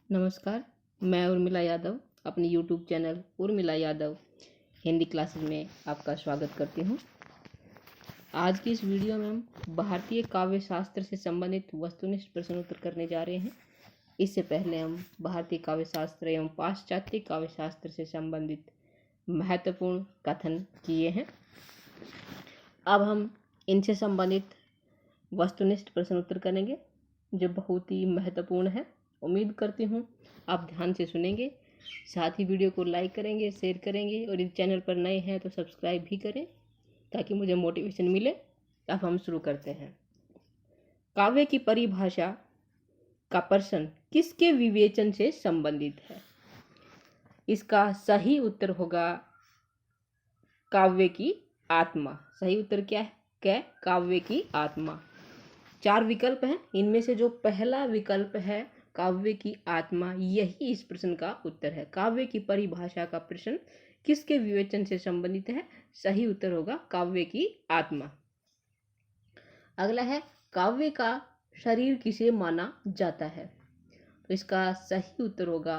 नमस्कार। मैं उर्मिला यादव अपनी YouTube channel Urmila Yadav Hindi classes में आपका स्वागत करती हूँ। आज की इस वीडियो में हम भारतीय काव्य शास्त्र से संबंधित वस्तुनिष्ठ प्रश्न उत्तर करने जा रहे हैं। इससे पहले हम भारतीय काव्य शास्त्र एवं पाश्चात्य काव्य शास्त्र से संबंधित महत्वपूर्ण कथन किए हैं। अब हम इनसे संबंधित वस्तुनिष्ठ प्रश्न उत्तर करेंगे जो बहुत ही महत्वपूर्ण है। उम्मीद करती हूँ आप ध्यान से सुनेंगे, साथ ही वीडियो को लाइक करेंगे, शेयर करेंगे और इस चैनल पर नए हैं तो सब्सक्राइब भी करें ताकि मुझे मोटिवेशन मिले। अब हम शुरू करते हैं। काव्य की परिभाषा का प्रश्न किसके विवेचन से संबंधित है? इसका सही उत्तर होगा काव्य की आत्मा। सही उत्तर क्या है? काव्य की आत्मा। 4 विकल्प हैं, इनमें से जो पहला विकल्प है काव्य की आत्मा, यही इस प्रश्न का उत्तर है। काव्य की परिभाषा का प्रश्न किसके विवेचन से संबंधित है? सही उत्तर होगा काव्य की आत्मा। अगला है, काव्य का शरीर किसे माना जाता है? तो इसका सही उत्तर होगा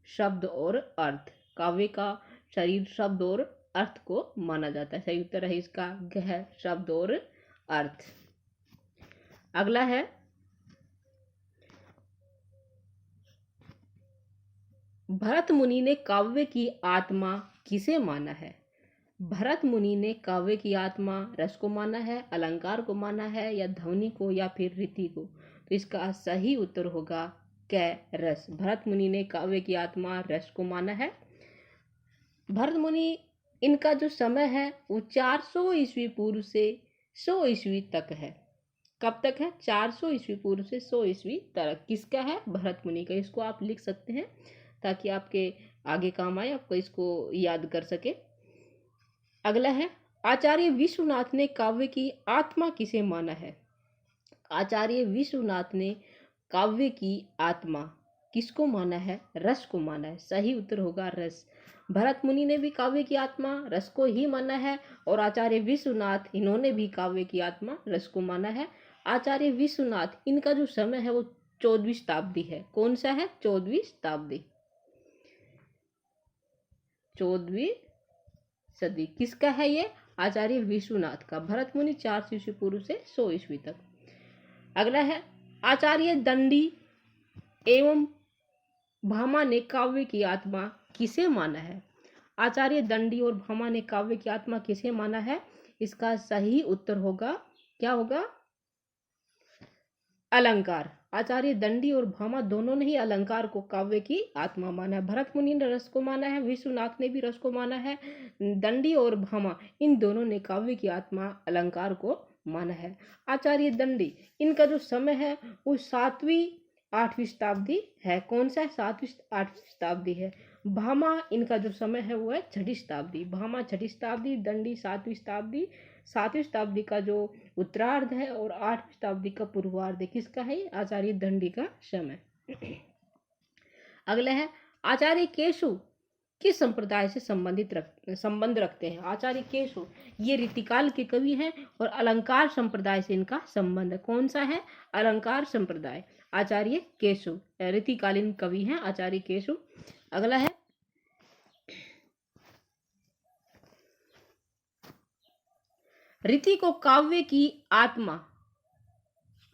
शब्द और अर्थ। काव्य का शरीर शब्द और अर्थ को माना जाता है। सही उत्तर है इसका गह शब्द और अर्थ। अगला है, भरत मुनि ने काव्य की आत्मा किसे माना है? भरत मुनि ने काव्य की आत्मा रस को माना है, अलंकार को माना है, या ध्वनि को, या फिर रीति को? तो इसका सही उत्तर होगा रस। भरत मुनि ने काव्य की आत्मा रस को माना है। भरत मुनि, इनका जो समय है वो 400 ईस्वी पूर्व से 100 ईस्वी तक है। कब तक है? 400 ईस्वी पूर्व से 100 ईस्वी तक। किसका है? भरत मुनि का। इसको आप लिख सकते हैं ताकि आपके आगे काम आए, आपको इसको याद कर सके। अगला है, आचार्य विश्वनाथ ने काव्य की आत्मा किसे माना है? आचार्य विश्वनाथ ने काव्य की आत्मा किसको माना है? रस को माना है। सही उत्तर होगा रस। भरत मुनि ने भी काव्य की आत्मा रस को ही माना है और आचार्य विश्वनाथ, इन्होंने भी काव्य की आत्मा रस को माना है। आचार्य विश्वनाथ, इनका जो समय है वो 14वीं शताब्दी है। कौन सा है? 14वीं शताब्दी, 14वीं सदी। किसका है ये? आचार्य विश्वनाथ का। भरत मुनि 400 ईस्वी पूर्व से 100 ईस्वी तक। अगला है, आचार्य दंडी एवं भामा ने काव्य की आत्मा किसे माना है? आचार्य दंडी और भामा ने काव्य की आत्मा किसे माना है? इसका सही उत्तर होगा, क्या होगा? अलंकार। आचार्य दंडी और भामा दोनों ने ही अलंकार को काव्य की आत्मा माना है। भरत मुनि ने रस को माना है, विश्वनाथ ने भी रस को माना है। दंडी और भामा, इन दोनों ने काव्य की आत्मा अलंकार को माना है। आचार्य दंडी, इनका जो समय है वो 7वीं 8वीं शताब्दी है। कौन सा है? 7वीं 8वीं शताब्दी है। भामा, इनका जो समय है वो है 6वीं शताब्दी। भामा 6वीं शताब्दी, दंडी 7वीं शताब्दी। 7वीं शताब्दी का जो उत्तरार्ध है और 8वीं शताब्दी का पूर्वार्ध है। किसका है? आचार्य दंडी का समय। अगला है, आचार्य केशव किस संप्रदाय से संबंध रखते हैं? आचार्य केशव ये रीतिकाल के कवि हैं और अलंकार संप्रदाय से इनका संबंध है। कौन सा है? अलंकार संप्रदाय। आचार्य केशव रीतिकालीन कवि हैं, आचार्य केशव। अगला है, रीति को काव्य की आत्मा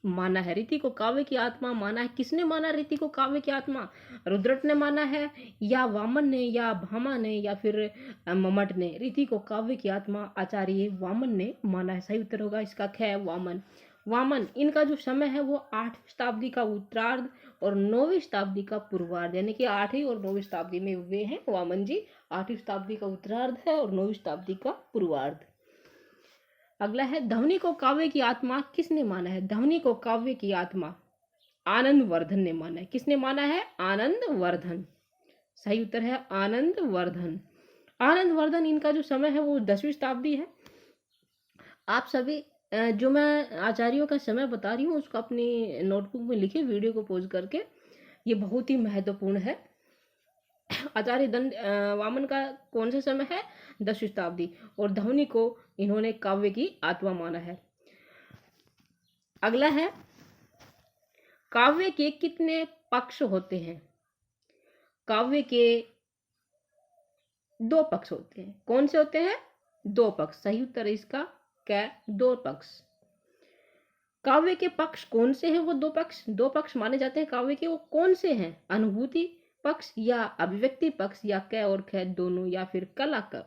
माना है। रीति को काव्य की आत्मा माना है। किसने माना रीति को काव्य की आत्मा? रुद्रट ने माना है, या वामन ने, या भामा ने, या फिर मम्मट ने? रीति को काव्य की आत्मा आचार्य वामन ने माना है। सही उत्तर होगा इसका वामन। वामन, इनका जो समय है वो 8वीं शताब्दी का उत्तरार्ध और 9वीं शताब्दी का पूर्वार्ध, यानी कि 8वीं और 9वीं शताब्दी में हुए हैं वामन जी। 8वीं शताब्दी का उत्तरार्ध है और 9वीं शताब्दी का पूर्वार्ध। अगला है, ध्वनि को काव्य की आत्मा किसने माना है? ध्वनि को काव्य की आत्मा आनंद वर्धन ने माना है। किसने माना है? आनंद वर्धन। सही उत्तर है आनंद वर्धन। आनंद वर्धन, इनका जो समय है वो 10वीं शताब्दी है। आप सभी जो मैं आचार्यों का समय बता रही हूँ उसको अपनी नोटबुक में लिखे, वीडियो को पॉज करके। ये बहुत ही महत्वपूर्ण है। आचार्य वामन का कौन सा समय है? 10वीं शताब्दी। और ध्वनि को इन्होंने काव्य की आत्मा माना है। अगला है, काव्य के कितने पक्ष होते हैं? काव्य के दो पक्ष होते हैं। कौन से होते हैं? दो पक्ष। सही उत्तर है इसका क्या? दो पक्ष। काव्य के पक्ष कौन से हैं? वो दो पक्ष माने जाते हैं काव्य के। वो कौन से हैं? अनुभूति पक्ष या अभिव्यक्ति पक्ष या क और ख दोनों या फिर कला का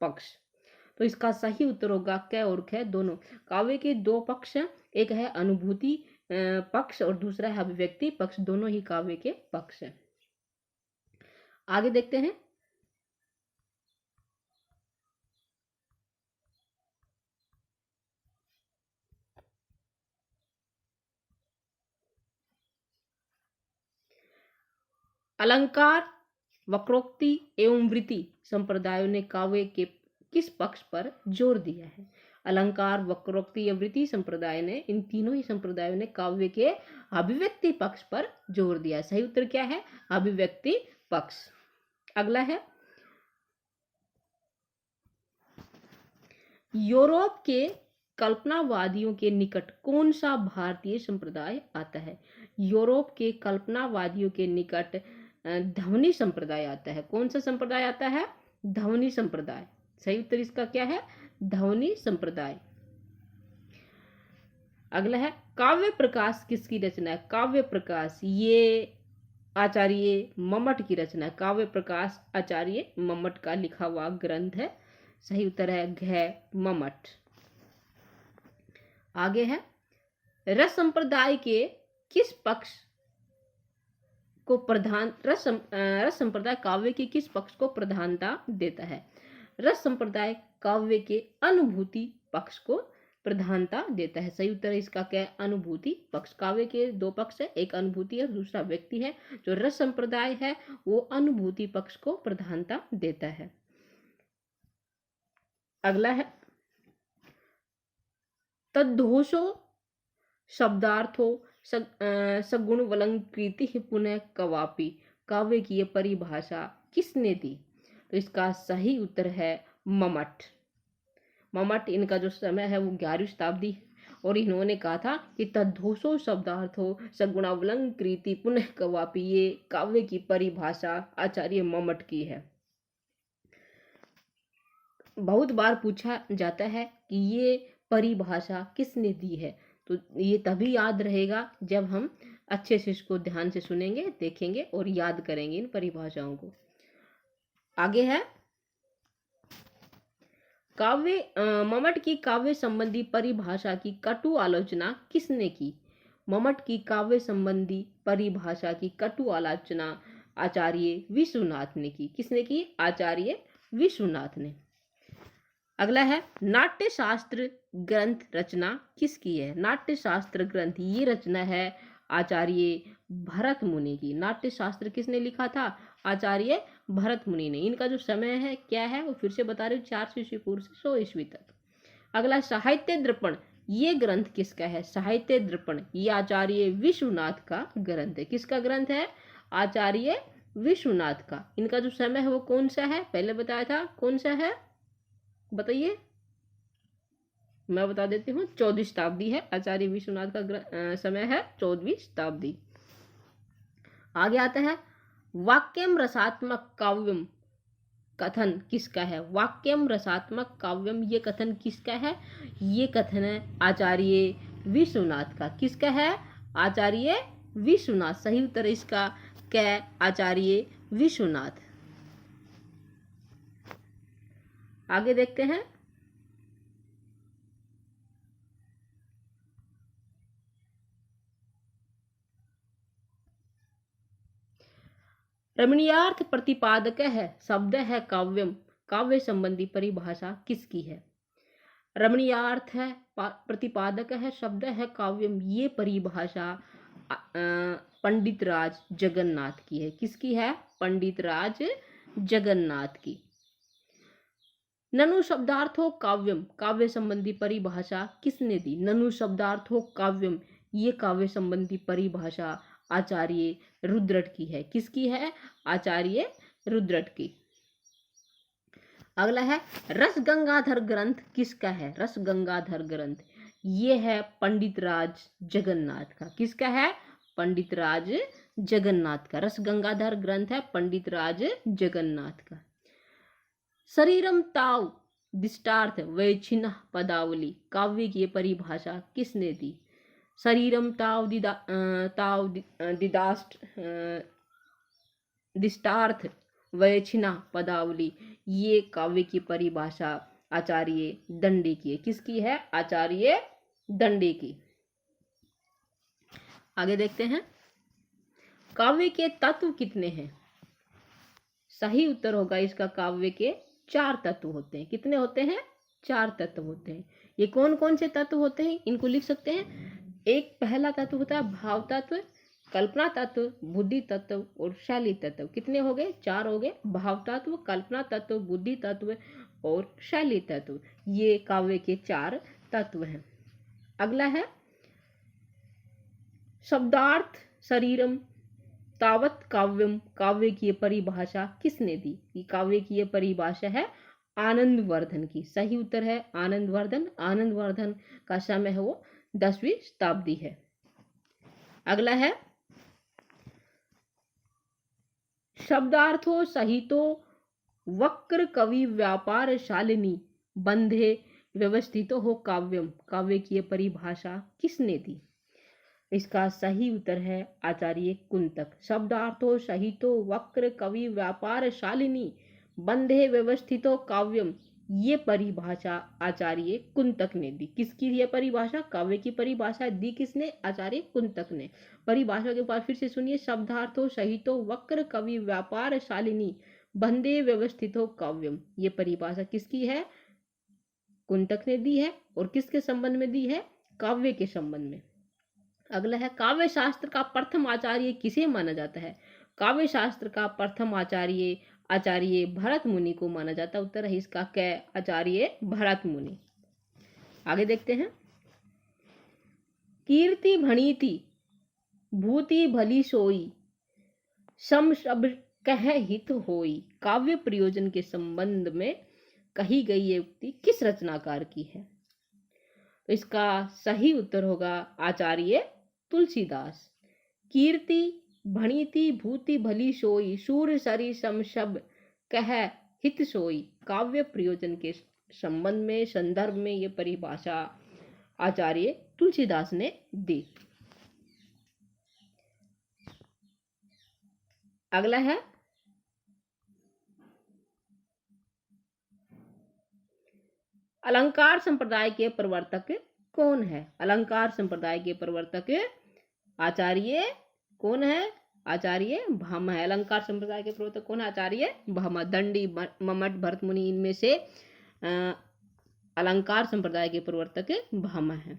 पक्ष। तो इसका सही उत्तर होगा क और ख दोनों। काव्य के दो पक्ष हैं, एक है अनुभूति पक्ष और दूसरा है अभिव्यक्ति पक्ष। दोनों ही काव्य के पक्ष हैं। आगे देखते हैं। अलंकार, वक्रोक्ति एवं वृत्ति संप्रदायों ने काव्य के किस पक्ष पर जोर दिया है? अलंकार, वक्रोक्ति या वृत्ति संप्रदाय ने, इन तीनों ही संप्रदायों ने काव्य के अभिव्यक्ति पक्ष पर जोर दिया है। सही उत्तर क्या है? अभिव्यक्ति पक्ष। अगला है, यूरोप के कल्पनावादियों के निकट कौन सा भारतीय संप्रदाय आता है? यूरोप के कल्पनावादियों के निकट ध्वनि संप्रदाय आता है। कौन सा संप्रदाय आता है? ध्वनि संप्रदाय। सही उत्तर इसका क्या है? ध्वनि संप्रदाय। अगला है, काव्य प्रकाश किसकी रचना है? काव्य प्रकाश ये आचार्य मम्मट की रचना है। काव्य प्रकाश आचार्य मम्मट का लिखा हुआ ग्रंथ है। सही उत्तर है घ मम्मट। आगे है, रस संप्रदाय के किस पक्ष को प्रधान रस संप्रदाय काव्य के किस पक्ष को प्रधानता देता है? रस संप्रदाय काव्य के अनुभूति पक्ष को प्रधानता देता है। सही उत्तर है इसका क्या? अनुभूति पक्ष। काव्य के दो पक्ष है, एक अनुभूति है, दूसरा व्यक्ति है। जो रस संप्रदाय है वो अनुभूति पक्ष को प्रधानता देता है। अगला है, तद्धोषो शब्दार्थो सगुणवलंकृति पुनः कवापि काव्य की यह परिभाषा किसने दी? तो इसका सही उत्तर है मम्मट। मम्मट, इनका जो समय है वो 11वीं शताब्दी है और इन्होंने कहा था कि तद्धोषो शब्दार्थो सगुणावलंकृति पुनः कवापि, ये काव्य की परिभाषा आचार्य मम्मट की है। बहुत बार पूछा जाता है कि ये परिभाषा किसने दी है, तो ये तभी याद रहेगा जब हम अच्छे से इसको ध्यान से सुनेंगे, देखेंगे और याद करेंगे इन परिभाषाओं को। आगे है, मम्मट की काव्य संबंधी परिभाषा की कटु आलोचना किसने की? मम्मट की काव्य संबंधी परिभाषा की कटु आलोचना आचार्य विश्वनाथ ने की। किसने की? आचार्य विश्वनाथ ने। अगला है, नाट्य शास्त्र ग्रंथ रचना किसकी है? नाट्य शास्त्र ग्रंथ ये रचना है आचार्य भरत मुनि की। नाट्य शास्त्र किसने लिखा था? आचार्य भरत मुनि ने। इनका जो समय है क्या है वो फिर से बता रही हूँ, 400 ईस्वी पूर्व से 100 ईस्वी तक। अगला, साहित्य दर्पण ये ग्रंथ किसका है? साहित्य दर्पण ये आचार्य विश्वनाथ का ग्रंथ है। किसका ग्रंथ है? आचार्य विश्वनाथ का। इनका जो समय है वो कौन सा है? पहले बताया था, कौन सा है बताइए? मैं बता देती हूँ, 14वीं शताब्दी है। आचार्य विश्वनाथ का समय है 14वीं शताब्दी। आगे आता है, वाक्यम रसात्मक काव्यम कथन किसका है? वाक्यम रसात्मक काव्यम ये कथन किसका है? ये कथन है आचार्य विश्वनाथ का। किसका है? आचार्य विश्वनाथ। सही उत्तर इसका क्या? आचार्य विश्वनाथ। आगे देखते हैं, रमणीयार्थ प्रतिपादक है शब्द है काव्यम, काव्य संबंधी परिभाषा किसकी है? रमणीयार्थ है प्रतिपादक है शब्द है काव्यम, ये परिभाषा पंडित राज जगन्नाथ की है। किसकी है? पंडित राज जगन्नाथ की। ननु शब्दार्थो काव्यम, काव्य संबंधी परिभाषा किसने दी? ननु शब्दार्थो काव्यम ये काव्य संबंधी परिभाषा आचार्य रुद्रट की है। किसकी है? आचार्य रुद्रट की। अगला है, रस गंगाधर ग्रंथ किसका है? रस गंगाधर ग्रंथ ये है पंडित राज जगन्नाथ का। किसका है? पंडित राज जगन्नाथ का। रस गंगाधर ग्रंथ है पंडित राज जगन्नाथ का। शरीरम ताव दिष्टार्थ वैछिन्न पदावली, काव्य की ये परिभाषा किसने दी? शरीरम ताव दिदाष्ट दिष्टार्थ वैछिन्न पदावली, ये काव्य की परिभाषा आचार्य दंडी की है। किसकी है? आचार्य दंडी की। आगे देखते हैं, काव्य के तत्व कितने हैं? सही उत्तर होगा इसका, काव्य के 4 तत्व होते हैं। कितने होते हैं? 4 तत्व होते हैं। ये कौन कौन से तत्व होते हैं, इनको लिख सकते हैं। एक पहला तत्व होता है भाव तत्व, कल्पना तत्व, बुद्धि तत्व और शैली तत्व। कितने हो गए? 4 हो गए। भाव तत्व, कल्पना तत्व, बुद्धि तत्व और शैली तत्व, ये काव्य के 4 तत्व हैं। अगला है शब्दार्थ शरीरम तावत काव्यम, काव्य की ये परिभाषा किसने दी? ये काव्य की ये परिभाषा है आनंदवर्धन की। सही उत्तर है आनंदवर्धन। आनंदवर्धन का समय है वो 10वीं शताब्दी है। अगला है शब्दार्थो सहितो वक्र कवि व्यापार शालिनी बंधे व्यवस्थितो हो काव्यम, काव्य की ये परिभाषा किसने दी? इसका सही उत्तर है आचार्य कुंतक। शब्दार्थो सहितो वक्र कवि व्यापार शालिनी बंधे व्यवस्थितो काव्यम, ये परिभाषा आचार्य कुंतक ने दी। किसकी ये परिभाषा? काव्य की परिभाषा दी किसने? आचार्य कुंतक ने। परिभाषा के बाद फिर से सुनिए, शब्दार्थो सहितो वक्र कवि व्यापार शालिनी बंधे व्यवस्थितो काव्यम, ये परिभाषा किसकी है? कुंतक ने दी है। और किसके संबंध में दी है? काव्य के संबंध में। अगला है काव्य शास्त्र का प्रथम आचार्य किसे माना जाता है? काव्य शास्त्र का प्रथम आचार्य आचार्य भरत मुनि को माना जाता है। उत्तर है इसका क्या? आचार्य भरत मुनि। आगे देखते हैं, कीर्ति भणिति भूति भली सोई सम सब कह हित होई, काव्य प्रयोजन के संबंध में कही गई ये उक्ति किस रचनाकार की है? तो इसका सही उत्तर होगा आचार्य तुलसीदास। कीर्ति भणिति भूति भली सोई सूर सरी सम सब कह हित सोई, काव्य प्रयोजन के संबंध में संदर्भ में ये परिभाषा आचार्य तुलसीदास ने दी। अगला है अलंकार संप्रदाय के प्रवर्तक कौन है? अलंकार संप्रदाय के प्रवर्तक आचार्य कौन है? आचार्य भामा है। अलंकार संप्रदाय के प्रवर्तक कौन है? आचार्य भामा। दंडी, मम्मट, भरत मुनि, इनमें से अलंकार संप्रदाय के प्रवर्तक भामा है।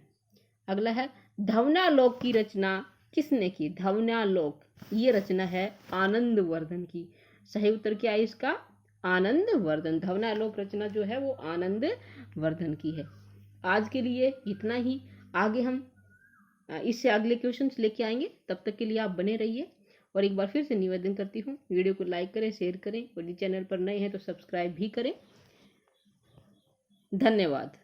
अगला है धवनालोक की रचना किसने की? धवनालोक ये रचना है आनंदवर्धन की। सही उत्तर क्या है इसका? आनंदवर्धन। धवनालोक रचना जो है वो आनंदवर्धन की है। आज के लिए इतना ही। आगे हम इससे अगले क्वेश्चंस लेके आएंगे। तब तक के लिए आप बने रहिए। और एक बार फिर से निवेदन करती हूँ, वीडियो को लाइक करें, शेयर करें और यदि चैनल पर नए हैं तो सब्सक्राइब भी करें। धन्यवाद।